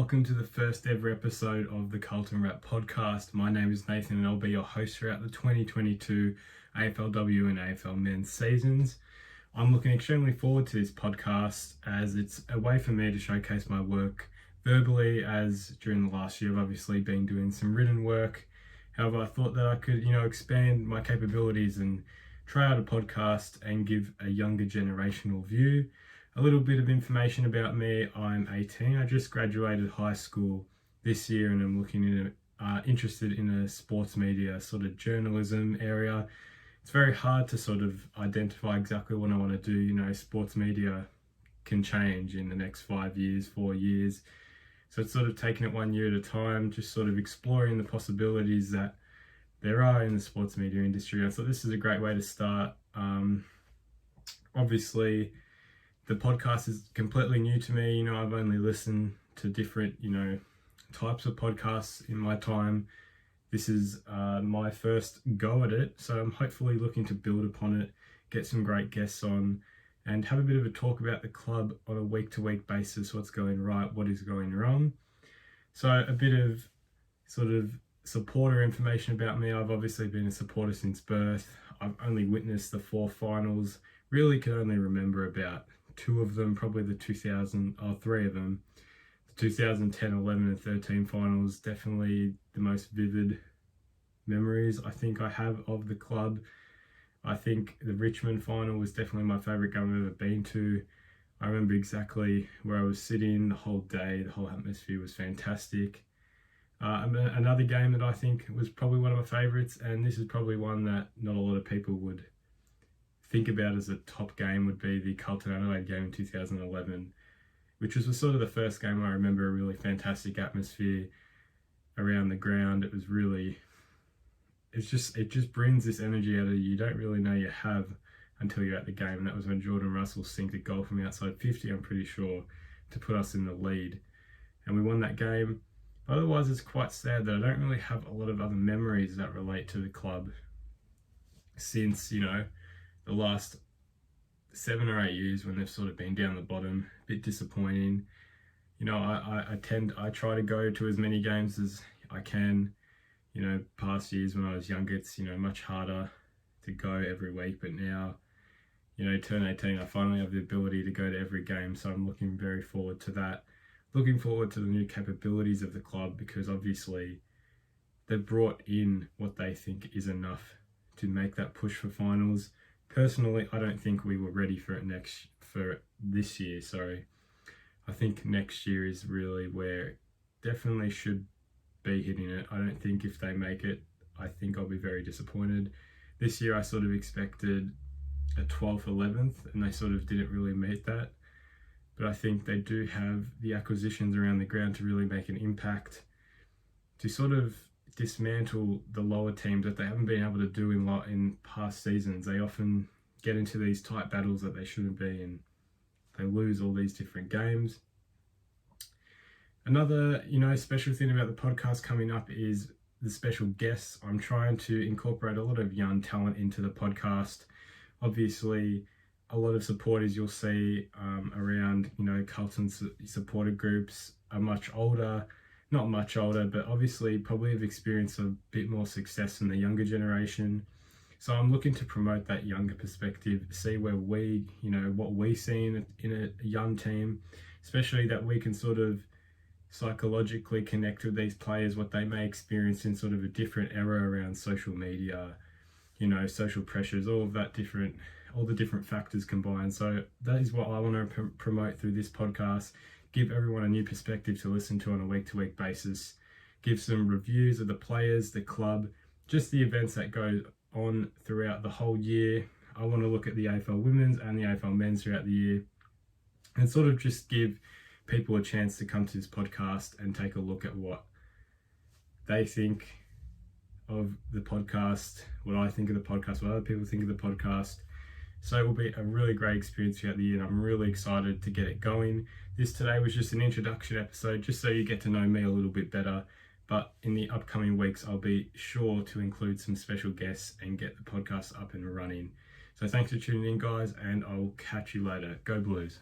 welcome to the first ever episode of the Carlton Wrap Podcast. My name is Nathan and I'll be your host throughout the 2022 AFLW and AFLM seasons. I'm looking extremely forward to this podcast as it's a way for me to showcase my work verbally, as during the last year I've obviously been doing some written work. However, I thought that I could, expand my capabilities and try out a podcast and give a younger generational view. A little bit of information about me: I'm 18. I just graduated high school this year and I'm interested in a sports media sort of journalism area. It's very hard to sort of identify exactly what I want to do. Sports media can change in the next 5 years, 4 years. So it's sort of taking it 1 year at a time, just sort of exploring the possibilities that there are in the sports media industry. I thought this is a great way to start. Obviously, the podcast is completely new to me. I've only listened to different, types of podcasts in my time. This is my first go at it. So I'm hopefully looking to build upon it, get some great guests on, and have a bit of a talk about the club on a week-to-week basis, what's going right, what is going wrong. So a bit of sort of supporter information about me. I've obviously been a supporter since birth. I've only witnessed the 4 finals. Really can only remember about 2 of them, probably the 3 of them. The 2010, 11 and 13 finals, definitely the most vivid memories I think I have of the club. I think the Richmond final was definitely my favourite game I've ever been to. I remember exactly where I was sitting the whole day. The whole atmosphere was fantastic. Another game that I think was probably one of my favourites, and this is probably one that not a lot of people would think about as a top game, would be the Carlton Adelaide game in 2011, which was sort of the first game I remember a really fantastic atmosphere around the ground. It just brings this energy out of you don't really know you have until you're at the game. And that was when Jordan Russell sinked a goal from outside 50, I'm pretty sure, to put us in the lead. And we won that game. Otherwise, it's quite sad that I don't really have a lot of other memories that relate to the club since, the last 7 or 8 years when they've sort of been down the bottom. A bit disappointing. I try to go to as many games as I can. Past years when I was younger, it's, much harder to go every week. But now, turn 18, I finally have the ability to go to every game. So I'm looking very forward to that. Looking forward to the new capabilities of the club, because obviously they've brought in what they think is enough to make that push for finals. Personally, I don't think we were ready for this year. I think next year is really where it definitely should be hitting it. I don't think if they make it, I think I'll be very disappointed. This year I sort of expected a 12th, 11th, and they sort of didn't really meet that. But I think they do have the acquisitions around the ground to really make an impact, to sort of dismantle the lower teams that they haven't been able to do in past seasons. They often get into these tight battles that they shouldn't be, and they lose all these different games. Another, special thing about the podcast coming up is the special guests. I'm trying to incorporate a lot of young talent into the podcast. Obviously, a lot of supporters you'll see around, Carlton supporter groups are much older. Not much older, but obviously probably have experienced a bit more success than the younger generation. So I'm looking to promote that younger perspective, see where we, what we see in a young team, especially that we can sort of psychologically connect with these players, what they may experience in sort of a different era around social media, social pressures, all the different factors combined. So that is what I want to promote through this podcast. Give everyone a new perspective to listen to on a week-to-week basis. Give some reviews of the players, the club, just the events that go on throughout the whole year. I want to look at the AFL women's and the AFL men's throughout the year, and sort of just give people a chance to come to this podcast and take a look at what they think of the podcast, what I think of the podcast, what other people think of the podcast. So it will be a really great experience throughout the year, and I'm really excited to get it going. This today was just an introduction episode, just so you get to know me a little bit better. But in the upcoming weeks, I'll be sure to include some special guests and get the podcast up and running. So thanks for tuning in, guys, and I'll catch you later. Go Blues.